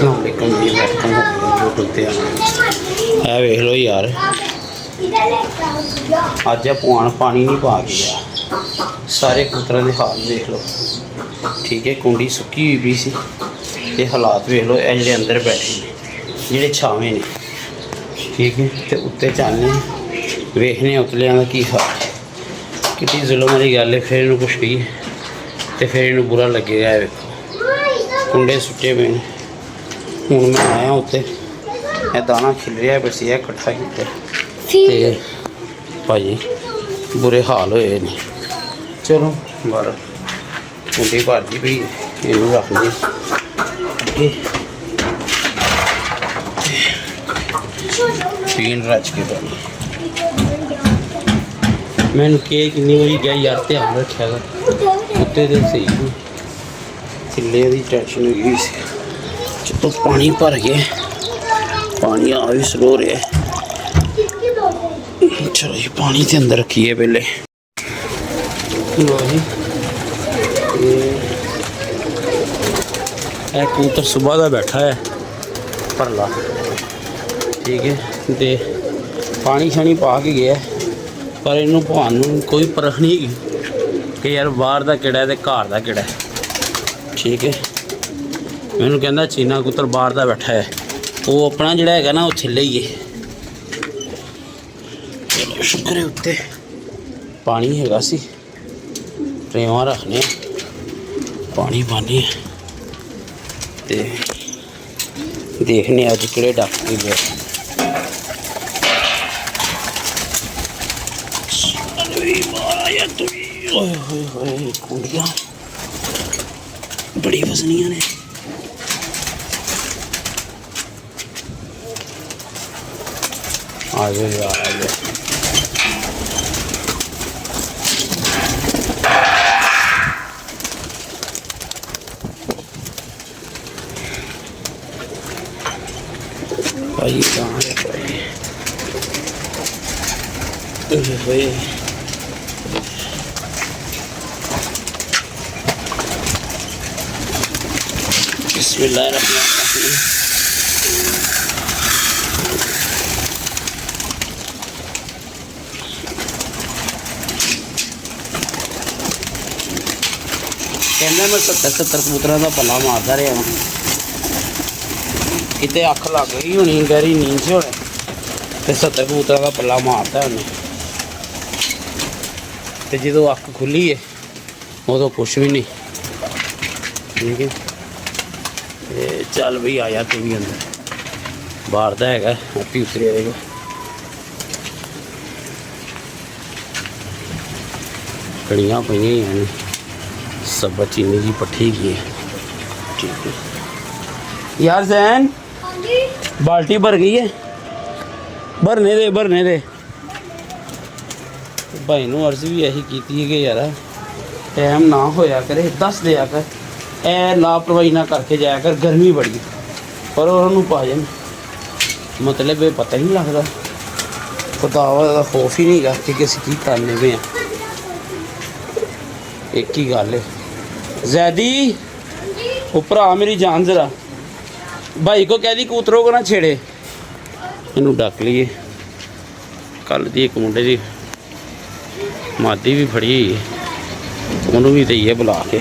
अस्सलाम वालेकुम जी, welcome YouTube पे है। वेख लो यार, अज पुआन पानी नहीं पा के गया। सारे कबूतरों के हाल देख लो, ठीक है। कुंडी सुक्की हुई भी सी ते हालात वेख लो। ये जेह्ड़े अंदर बैठे ने, जेह्ड़े छावे ने, ठीक है। तो उत्ते चलने वेखने उतलियां दा की हाल है। कितनी जुल्म वाली गल है। फिर इन्हूं कुछ कहिए तो फिर इन्हूं बुरा लगेगा। वेखो कुंडे सुट्टे पे ने। हूँ मैं आया उत्ते, दाना खिल रहा बसिया कट्ठा किया भाई, बुरे हाल होए ने। चलो बाहर कुंडी भर दी भी, इनू रख दी पीन रच के पानी। मैंने के कितनी बारी गया यार, ध्यान रखा कुत्ते तो सही चिल्ले की टेंशन हो गई सी। चलो पानी भर गए, पानी आ भी स्लो रहा है। चलो जी पानी के अंदर रखिए पहले। ये कबूतर सुबह का बैठा है भरला, ठीक है। तो पानी शानी पा के गया, पर इनू भान कोई परख नहीं कि यार बाहर का किड़ा है तो घर का किड़ा है, ठीक है। मैनू कहना चीना कबूतर बाहर का बैठा है, वो अपना जोड़ा है ना वो छिले ही है। चलो शुक्र है उत्ते पानी हैगा सी, ट्रेवां रखने पानी पाने ते देखने अज किहड़े डॉक्टर गए। कुंडियां बड़ी वजनियां ने। आ गए यार, आ गए। भाई कहाँ है भाई? भाई बिस्मिल्लाहिर्रहमानिर्रहीम। कहना मैं 70 कबूतरों का पला मारता रहा वा, कितने अख लग गई होनी गहरी नींद से होने, तो 70 कबूतरों का पला मारता उन्हें। तो जो अख खुली है उदों कुछ भी नहीं, ठीक है। चल भाई आया तू भी अंदर, बाहर का है आप ही उतरे आएगा। कड़ियाँ पई सब चीनी जी पट्ठी की है, ठीक है। यार जैन बाल्टी भर गई है, भरने दे। भाई नूं अर्ज भी यही की कि यार टाइम ना होया करे, दस दिया कर, ए लापरवाही ना करके जाया कर, गर्मी बड़ी पर उन्होंने भाजन मतलब ये पता ही नहीं लगता, खुदावा का खौफ ही नहीं गा कि किसी की करने पे हैं। एक ही गल है जैदी, ऊपर आ मेरी जान जरा, भाई को कह दी कबूतरों को ना छेड़े। इनू डक लीए, कल दी एक मुंडे की मादी भी फड़ी हुई है, उन्होंने भी दईए बुला के।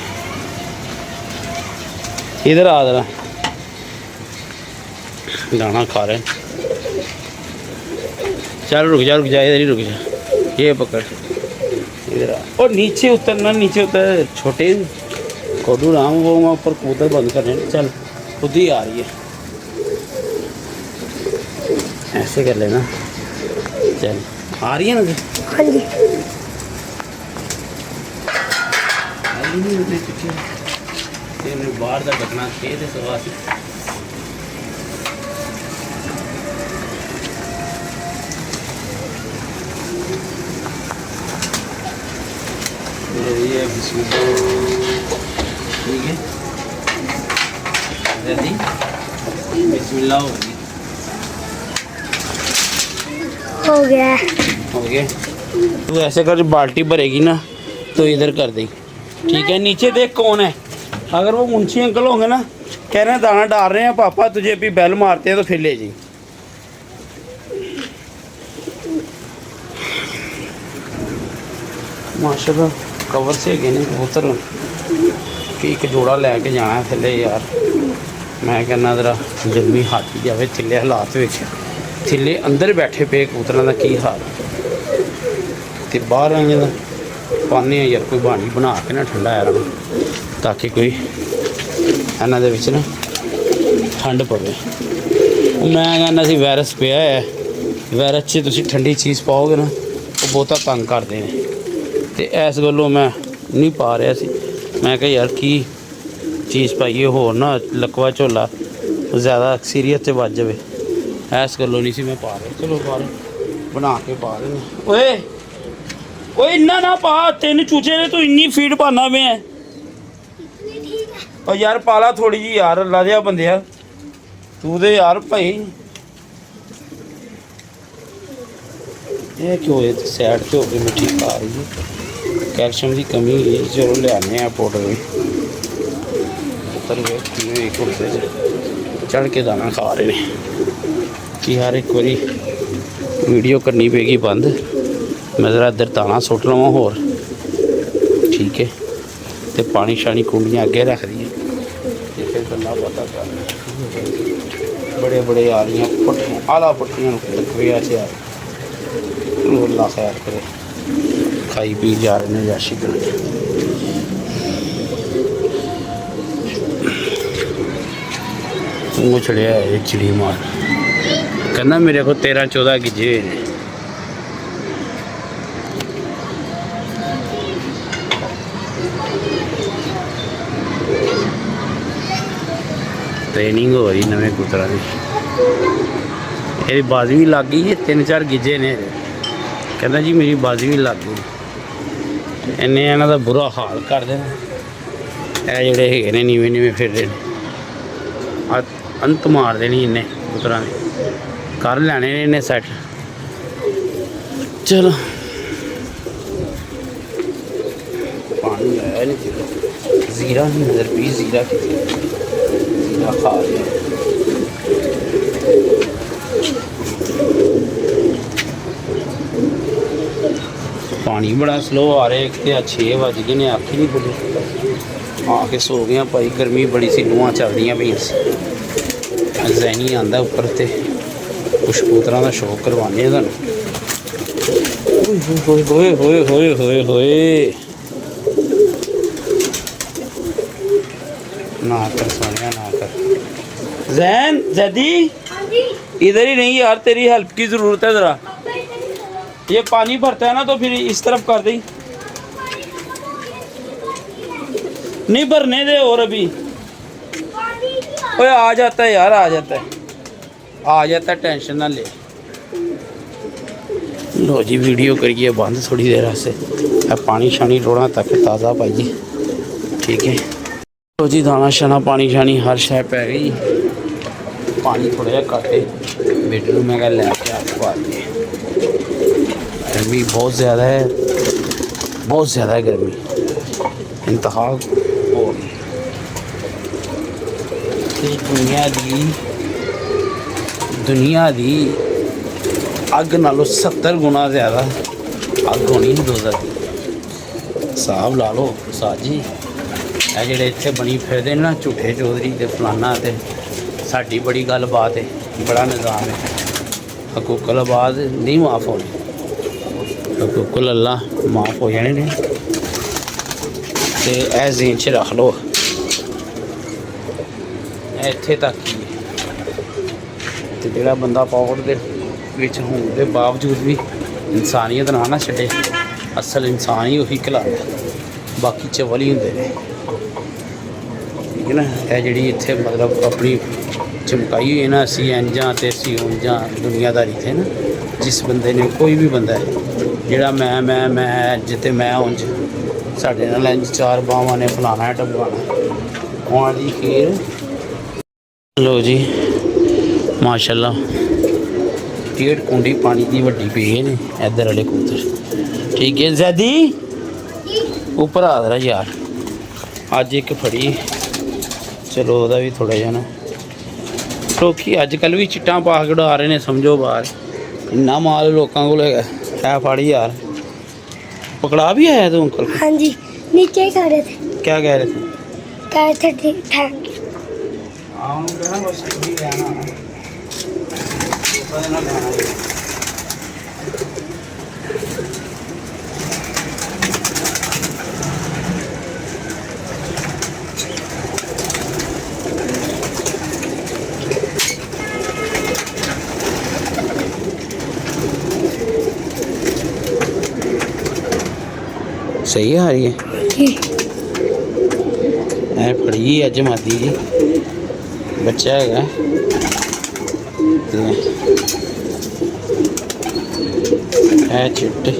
इधर आ जरा, दाना खा रहे। चल रुक जा इधर ही रुक जा, ये पकड़ इधर आ। और नीचे उतरना, नीचे उतर छोटे कोडू राम वो वहाँ ऊपर कबूतर बंद कर रहे हैं। चल खुद ही आ रही है, ऐसे कर लेना। चल आ रही है ना? हाँ जी। बाहर का घटना थे सवा ये ठीक है। बिस्मिल्लाह हो गया। तू ऐसे कर, बाल्टी भरेगी ना तो इधर कर दे, ठीक है। नीचे देख कौन है, अगर वो मुंशी अंकल होंगे ना कह रहे हैं दाना डाल रहे हैं पापा, तुझे अभी बेल मारते हैं तो फिर ले जी। माशाल्लाह कवर से गए ने कबूतर कि एक जोड़ा लैके जाना है थले यार। मैं कहना जरा गर्मी हट ही जाए, थले हालात थले अंदर बैठे पे कबूतरों का की हाल, तो बाहर आइए तो पाने यार कोई बाणी बना के ना ठंडा यार, ताकि कोई इन्हों के ना ठंड पवे। मैं कहना सी वायरस पिया है, वायरस च तुम ठंडी चीज़ पाओगे ना वो बहुता तंग करते हैं, तो इस गलों मैं नहीं पा रहा सी। मैं कहा यार की चीज़ पाइए होर ना लकवा झोला ज़्यादा सीरीयस से बज जाए, इस गलों नहीं सी मैं पा रहा। चलो बाहर बना के पा रहे। ओए ओए इन्ना ना पा, तीन चूचे ने तू इन्नी फीड पाना मैं। और यार पाला थोड़ी जी यार, अल्लाह दिया बंदिया तू दे यार भाई। ये क्यों है सैड से होकर मिट्टी खा रही है, कैल्शियम की कमी है। चलो लिया पाउडर भी एक घुटते चढ़ के दाना खा रहे हैं कि यार एक बारी वीडियो करनी पेगी बंद। मैं ज़रा इधर दाना सुट लवा होर, ठीक है, तो पानी शानी कुंडियाँ अगे रख दी फिर गल्ला पता कर। बड़े बड़े आ रही पट्ठियाँ आला पट्ठियाँ तकवे से यार, अल्लाह खैर करे। खाई पी जा रहे हैं जाशी कर। वो चढ़िया है चिड़ी मार, कहना मेरे को 13-14 गिजे ने। ट्रेनिंग हो रही नवे कबूतरों की, मेरी बाजी भी लग गई है। 3-4 गिजे ने, कहना जी मेरी बाजी भी लग गई। इन्हें इन्हों का बुरा हाल कर देना, ये जोड़े है नीवे नीवे फिर रहे हैं, अंत मार देनी इन्हें कबूतरों ने, कर लैने ने इन्हें सैट। चलो पानी आया नहीं, जीरा नहीं नजर पी, जीरा कितनी जीरा खा रहे पानी बड़ा स्लो आ रहा है। एक तो 6 बज गए ने, आखी नहीं खुली, आके सो गया भाई। गर्मी बड़ी सी, लूआं चल रही पई। जैनी आंदा उपर ते कुछ कबूतरों का शौक करवाने होए होए होए होए होए होए ना कर सोनिया ना कर। जैन जैदी इधर ही नहीं यार, तेरी हेल्प की ज़रूरत है ज़रा। ये पानी भरता है ना तो फिर इस तरफ कर दी, नहीं भरने दे और अभी। ओए आ जाता है यार, आ जाता है, आ जाता है, टेंशन ना ले। लो जी वीडियो करिए बंद थोड़ी देर से, पानी शानी रोड़ा तक ताज़ा पाइए, ठीक है। लो जी दाना शाना पानी शानी हर शय पै गई। पानी थोड़ा जहा घट है, बेटे मैं क्या लैके आप पा दिए। गर्मी बहुत ज़्यादा है, बहुत ज़्यादा है गर्मी, इंतहा हो गई। दुनिया दी अग नालों 70 गुना ज़्यादा अग होनी दोज़ख दी। हिसाब ला लो साज जी, ਇਹ ਜਿਹੜੇ ਇੱਥੇ बनी फिरते ना झूठे चौधरी ते फलाना ते साड़ी बड़ी गल बात है, बड़ा निज़ाम है। हकूकल आबाद नहीं माफ़ होने, हकूकल अल्लाह माफ़ हो जाने ने, ते ऐ ज़हन च रख लो। इत्थे तक ही ते जेड़ा बंदा पावर दे विच होने के बावजूद भी इंसानियत ना ना छड्डे, असल इंसान ही उही कहलांदा, बाकी चवल ही होंदे ने, ठीक है ना। यह जी इत्थे मतलब अपनी चमकाई हुई है ना, असी इंजां ते असी उंजां दुनियादारी थे ना। जिस बंदे ने कोई भी बंदा है जिहड़ा मैं जिते मैं उंज साडे नाल इंज 4 बावां ने फलाना है टमकाना वहाँ दी खीर। लो जी माशाल्लाह 1.5 कुंडी पानी की वड्डी पी गए ने इधर वाले कबूतर, ठीक है। जैदी ऊपर आ रहा यार, अज एक फड़ी ਚਲੋ ਉਹਦਾ ਵੀ ਥੋੜਾ ਜਿਹਾ ਨਾ ਲੋਕੀ ਅੱਜ ਕੱਲ੍ਹ ਵੀ ਚਿੱਟਾਂ ਪਾ ਕੇ ਉਡਾ ਰਹੇ ਨੇ, ਸਮਝੋ ਬਾਹਰ ਇੰਨਾ ਮਾਲ ਲੋਕਾਂ ਕੋਲ ਹੈਗਾ। ਹੈ ਫੜ ਯਾਰ, पकड़ा भी आया तू अंकल को? हाँ जी, नीचे ही खड़े थे, क्या कह रहे थे? कह रहे थे ठीक ठाक। सही आ रही है जी ਐ ਫੜੀ ਅੱਜ ਮਾਦੀ ਜੀ ਬੱਚਾ ਹੈਗਾ ਐ ਚਿੱਟੇ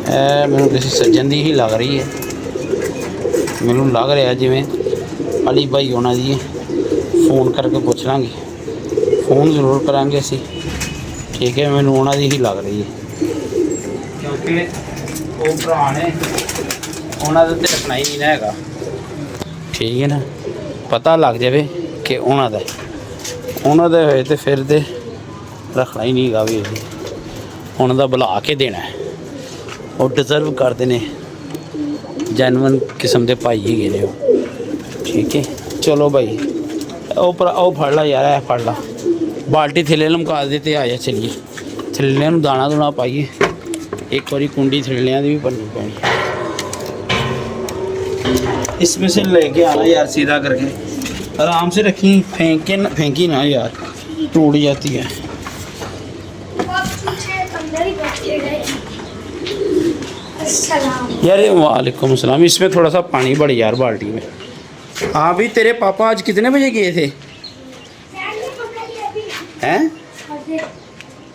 ਐ ਮੈਨੂੰ ਕਿਸੇ ਸੱਜਣ ਦੀ ਹੀ ਲੱਗ ਰਹੀ ਹੈ। ਮੈਨੂੰ ਲੱਗ ਰਿਹਾ ਜਿਵੇਂ ਅਲੀ ਭਾਈ ਉਹਨਾਂ ਦੀ ਹੈ। ਫੋਨ ਕਰਕੇ ਪੁੱਛ ਲਾਂਗੇ, ਫੋਨ ਜ਼ਰੂਰ ਕਰਾਂਗੇ ਅਸੀਂ, ਠੀਕ ਹੈ। ਮੈਨੂੰ ਉਹਨਾਂ ਦੀ ਹੀ ਲੱਗ ਰਹੀ ਹੈ ਕਿਉਂਕਿ ਉਹ ਭਰਾ ਨੇ ਉਹਨਾਂ ਦਾ ਤੇ ਰੱਖਣਾ ਹੀ ਨਹੀਂ ਨਾ ਹੈਗਾ, ਠੀਕ ਹੈ ਨਾ। ਪਤਾ ਲੱਗ ਜਾਵੇ ਕਿ ਉਹਨਾਂ ਦਾ ਹੋਏ ਤੇ ਫਿਰ ਤੇ ਰੱਖਣਾ ਹੀ ਨਹੀਂ ਹੈਗਾ ਵੀ ਉਹਨਾਂ ਦਾ ਬੁਲਾ ਕੇ ਦੇਣਾ ਹੈ। ਉਹ ਡਿਜ਼ਰਵ ਕਰਦੇ ਨੇ, ਜੈਨੂਅਨ ਕਿਸਮ ਦੇ ਭਾਈ ਹੈਗੇ ਨੇ ਉਹ, ਠੀਕ ਹੈ। ਚਲੋ ਭਾਈ ਉਹ ਫੜ ਲਾ ਯਾਰ, ਇਹ ਫੜ ਲਾ ਬਾਲਟੀ ਥੱਲੇ ਲਮਕਾ ਦੇ ਤੇ ਆ ਜਾ ਚੱਲੀਏ। ਥੱਲਿਆਂ ਨੂੰ ਦਾਣਾ ਦੂਣਾ ਪਾਈਏ, एक बारी कुंडी थैलियाँ भी भरनी पैनी। इसमें से लेके आना यार सीधा करके, आराम से रखी, फेंकी ना यार, टूट जाती है। यार वालेकुम अस्सलाम। इसमें थोड़ा सा पानी बढ़ यार बाल्टी में। हाँ भी तेरे पापा आज कितने बजे गए थे? हैं?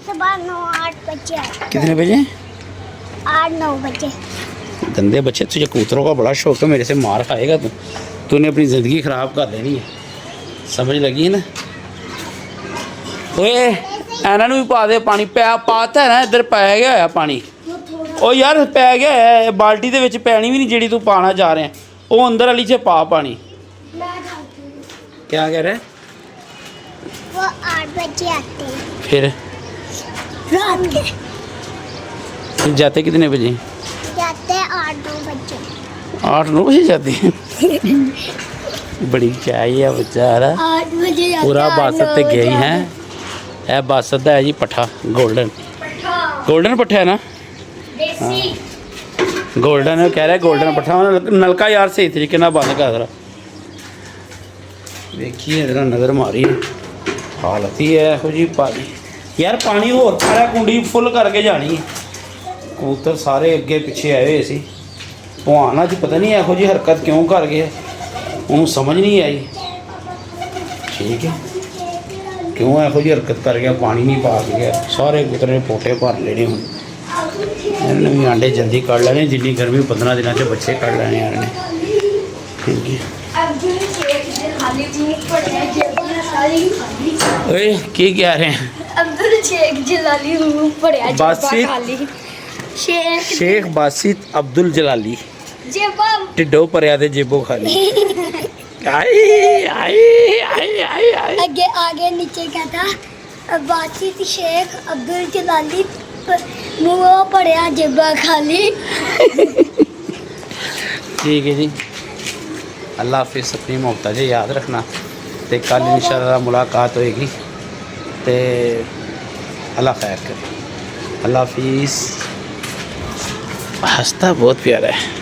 सुबह 9-8 बजे। कितने बजे? 8-9 बजे। गंदे बच्चे, तुझे कबूतरों का बड़ा शौक है, मेरे से मार खाएगा तू। तूने अपनी ज़िंदगी ख़राब कर लेनी है, समझ लगी ना? ओए ਇਹਨਾਂ ਨੂੰ ਵੀ ਪਾ ਦੇ ਪਾਣੀ, ਪਾਤਾ ਨਾ ਇੱਧਰ ਪੈ ਗਿਆ ਹੋਇਆ ਪਾਣੀ। ਉਹ ਯਾਰ ਪੈ ਗਿਆ ਹੈ ਬਾਲਟੀ ਦੇ ਵਿੱਚ, ਪੈਣੀ ਵੀ ਨਹੀਂ ਜਿਹੜੀ ਤੂੰ ਪਾਣਾ ਜਾ ਰਿਹਾ, ਉਹ ਅੰਦਰ ਵਾਲੀ 'ਚ ਪਾ ਪਾਣੀ। क्या कह रहे? वो 8 बजे आते हैं। फिर रात के जाते कितने बजे? जाते हैं 8-9 बजे। 8-9 बजे जाते हैं। बड़ी चाहिए बेचारा, 8 बजे जाते पूरा हैं, बासत 8-9 ते गया ही बजे है। यह बासत है जी पट्ठा, गोल्डन पट्ठा है ना, गोल्डन कह रहा है, गोल्डन पट्ठा। नलका यार सही तरीके ना बंद कर रहा, देखिए जरा नज़र मारी, हालत ही है ਇਹੋ जी पानी। यार पानी होर पाया, कुंडी फुल करके जानी है। कबूतर सारे अगे पिछे आए हुए सी, भगवान अज पता नहीं ਇਹੋ जी हरकत क्यों कर गया, उन्होंने समझ नहीं आई, ठीक है। क्यों ਇਹੋ जी हरकत कर गया, पानी नहीं पा के गया। सारे कबूतर ने पोटे भर लेने हूँ, इन्होंने भी अंडे जल्दी कट लेने, जिन्नी गर्मी 15 दिनों से बच्चे कट लेने यार ने, ठीक है। ओए की कह रहे हैं? अब्दुल शेख जलाली पढ़िया बासित खाली शेख बासित अब्दुल जलाली जेबा टिड्डो भरिया ते जेबो खाली। आई आई आई आई आई आगे आगे नीचे क्या था? बासित शेख अब्दुल जलाली मुँह पढ़िया जेबा खाली। ठीक है जी, अल्लाह हाफिज़। अपनी मोहब्बत जी याद रखना, तो कल इंशाअल्लाह मुलाकात होएगी, तो अल्लाह खैर करे। अल्लाह हाफिज़। हंसता बहुत प्यारा है।